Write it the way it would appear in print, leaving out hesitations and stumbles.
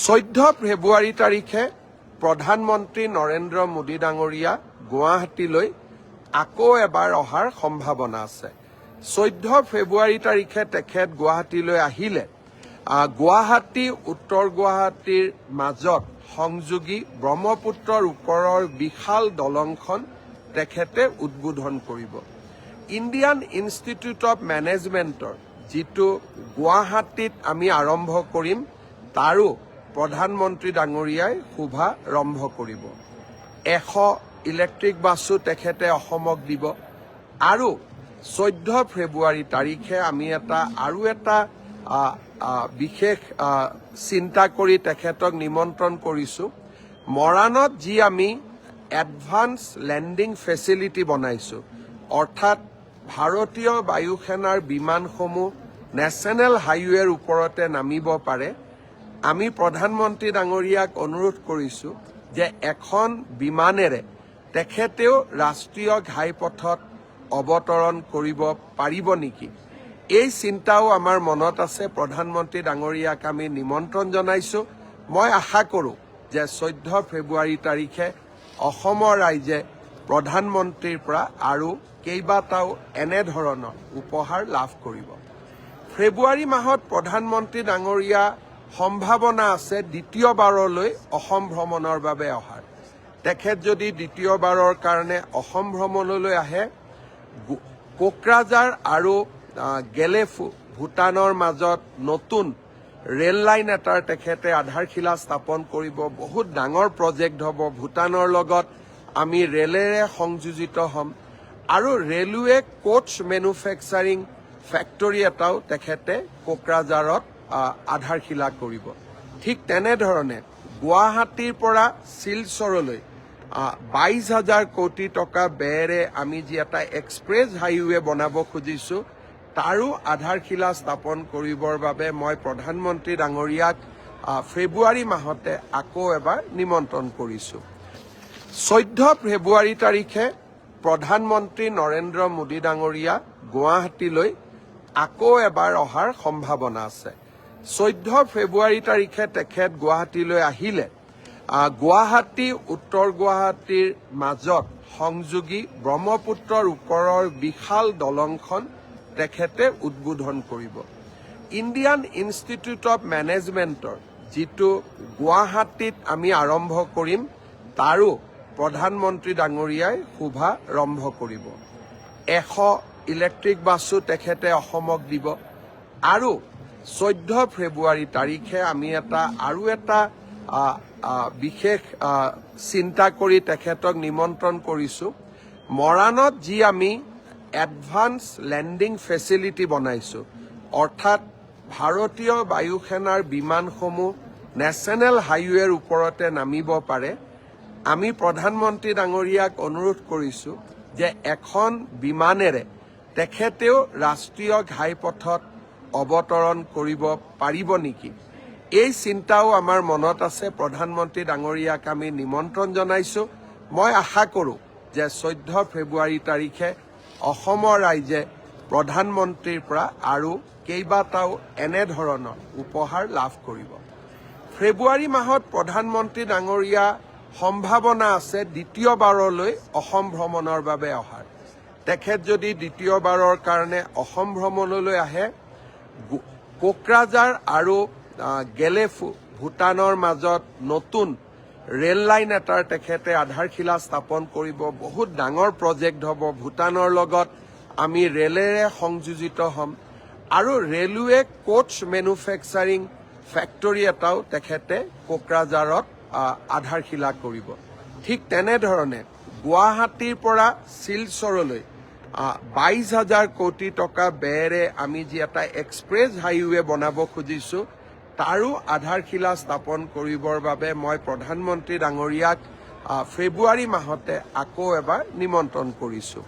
14 ফেব্ৰুৱাৰী তাৰিখে প্ৰধানমন্ত্ৰী নৰেন্দ্ৰ মোদী ডাঙৰীয়া গুৱাহাটীলৈ আকৌ এবাৰ অহাৰ সম্ভাৱনা আছে। 14 ফেব্ৰুৱাৰী তাৰিখে তেখেত গুৱাহাটীলৈ আহিলে গুৱাহাটী উত্তৰ গুৱাহাটীৰ মাজত সংযোগী ব্ৰহ্মপুত্ৰৰ ওপৰৰ বিশাল দলংখন তেখেতে উদ্বোধন কৰিব। ইণ্ডিয়ান ইনষ্টিটিউট অফ মেনেজমেণ্টৰ যিটো গুৱাহাটীত আমি আৰম্ভ কৰিম তাৰো প্ৰধানমন্ত্ৰী ডাঙৰীয়াই শুভাৰম্ভ কৰিব। 100 ইলেক্ট্ৰিক বাছো তেখেতে অসমক দিব আৰু 14 ফেব্ৰুৱাৰী তাৰিখে আমি আৰু এটা বিশেষ চিন্তা কৰি তেখেতক নিমন্ত্ৰণ কৰিছোঁ। মৰাণত যি আমি এডভান্স লেণ্ডিং ফেচিলিটি বনাইছোঁ, অৰ্থাৎ ভাৰতীয় বায়ুসেনাৰ বিমানসমূহ নেশ্যনেল হাইৱেৰ ওপৰতে নামিব পাৰে। আমি প্ৰধানমন্ত্ৰী ডাঙৰীয়াক অনুৰোধ কৰিছোঁ যে এখন বিমানেৰে তেখেতেও ৰাষ্ট্ৰীয় ঘাইপথত অৱতৰণ কৰিব পাৰিব নেকি, এই চিন্তাও আমাৰ মনত আছে। প্ৰধানমন্ত্ৰী ডাঙৰীয়াক আমি নিমন্ত্ৰণ জনাইছোঁ। মই আশা কৰোঁ যে 14 ফেব্ৰুৱাৰী তাৰিখে অসমৰ ৰাইজে প্ৰধানমন্ত্ৰীৰ পৰা আৰু কেইবাটাও এনেধৰণৰ উপহাৰ লাভ কৰিব। ফেব্ৰুৱাৰী মাহত প্ৰধানমন্ত্ৰী ডাঙৰীয়া সম্ভাৱনা আছে দ্বিতীয়বাৰলৈ অসম ভ্ৰমণৰ বাবে অহাৰ। তেখেত যদি দ্বিতীয়বাৰৰ কাৰণে অসম ভ্ৰমণলৈ আহে, কোকৰাঝাৰ আৰু গেলেফু ভূটানৰ মাজত নতুন ৰেল লাইন এটাৰ তেখেতে আধাৰশিলা স্থাপন কৰিব। বহুত ডাঙৰ প্ৰজেক্ট হ'ব। ভূটানৰ লগত আমি ৰেলেৰে সংযোজিত হ'ম আৰু ৰেলৱে কোচ মেনুফেকচাৰিং ফেক্টৰী এটাও তেখেতে কোকৰাঝাৰত আধাৰশিলা কৰিব। ঠিক তেনেধৰণে গুৱাহাটীৰ পৰা শিলচৰলৈ 22,000 কোটি টকা ব্যয়েৰে আমি যি এটা এক্সপ্ৰেছ হাইৱে বনাব খুজিছোঁ তাৰো আধাৰশিলা স্থাপন কৰিবৰ বাবে মই প্ৰধানমন্ত্ৰী ডাঙৰীয়াক ফেব্ৰুৱাৰী মাহতে আকৌ এবাৰ নিমন্ত্ৰণ কৰিছোঁ। 14 ফেব্ৰুৱাৰী তাৰিখে প্ৰধানমন্ত্ৰী নৰেন্দ্ৰ মোদী ডাঙৰীয়া গুৱাহাটীলৈ আকৌ এবাৰ অহাৰ সম্ভাৱনা আছে। 14 ফেব্ৰুৱাৰী তাৰিখে তেখেত গুৱাহাটীলৈ আহিলে গুৱাহাটী উত্তৰ গুৱাহাটীৰ মাজত সংযোগী ব্ৰহ্মপুত্ৰৰ ওপৰৰ বিশাল দলংখন তেখেতে উদ্বোধন কৰিব। ইণ্ডিয়ান ইনষ্টিটিউট অফ মেনেজমেণ্টৰ যিটো গুৱাহাটীত আমি আৰম্ভ কৰিম তাৰো প্ৰধানমন্ত্ৰী ডাঙৰীয়াই শুভাৰম্ভ কৰিব। 100 ইলেক্ট্ৰিক বাছো তেখেতে অসমক দিব আৰু 14 ফেব্ৰুৱাৰী তাৰিখে আমি আৰু এটা বিশেষ চিন্তা কৰি তেখেতক নিমন্ত্ৰণ কৰিছোঁ। মৰাণত যি আমি এডভান্স লেণ্ডিং ফেচিলিটি বনাইছোঁ, অৰ্থাৎ ভাৰতীয় বায়ুসেনাৰ বিমানসমূহ নেশ্যনেল হাইৱেৰ ওপৰতে নামিব পাৰে। আমি প্ৰধানমন্ত্ৰী ডাঙৰীয়াক অনুৰোধ কৰিছোঁ যে এখন বিমানেৰে তেখেতেও ৰাষ্ট্ৰীয় ঘাইপথত অৱতৰণ কৰিব পাৰিব নেকি, এই চিন্তাও আমাৰ মনত আছে। প্ৰধানমন্ত্ৰী ডাঙৰীয়াক আমি নিমন্ত্ৰণ জনাইছোঁ। মই আশা কৰোঁ যে 14 ফেব্ৰুৱাৰী তাৰিখে অসমৰ ৰাইজে প্ৰধানমন্ত্ৰীৰ পৰা আৰু কেইবাটাও এনেধৰণৰ উপহাৰ লাভ কৰিব। ফেব্ৰুৱাৰী মাহত প্ৰধানমন্ত্ৰী ডাঙৰীয়া সম্ভাৱনা আছে দ্বিতীয়বাৰলৈ অসম ভ্ৰমণৰ বাবে অহাৰ। তেখেত যদি দ্বিতীয়বাৰৰ কাৰণে অসম ভ্ৰমণলৈ আহে, কোকৰাঝাৰ আৰু গেলেফু ভূটানৰ মাজত নতুন ৰেল লাইন এটাৰ তেখেতে আধাৰশিলা স্থাপন কৰিব। বহুত ডাঙৰ প্ৰজেক্ট হ'ব। ভূটানৰ লগত আমি ৰেলেৰে সংযোজিত হ'ম আৰু ৰেলৱে কোচ মেনুফেকচাৰিং ফেক্টৰী এটাও তেখেতে কোকৰাঝাৰত আধাৰশিলা কৰিব। ঠিক তেনেধৰণে গুৱাহাটীৰ পৰা শিলচৰলৈ 22,000 কোটি টকা ব্যয়েৰে আমি যি এটা এক্সপ্ৰেছ হাইৱে বনাব খুজিছোঁ তাৰো আধাৰশিলা স্থাপন কৰিবৰ বাবে মই প্ৰধানমন্ত্ৰী ডাঙৰীয়াক ফেব্ৰুৱাৰী মাহতে আকৌ এবাৰ নিমন্ত্ৰণ কৰিছোঁ।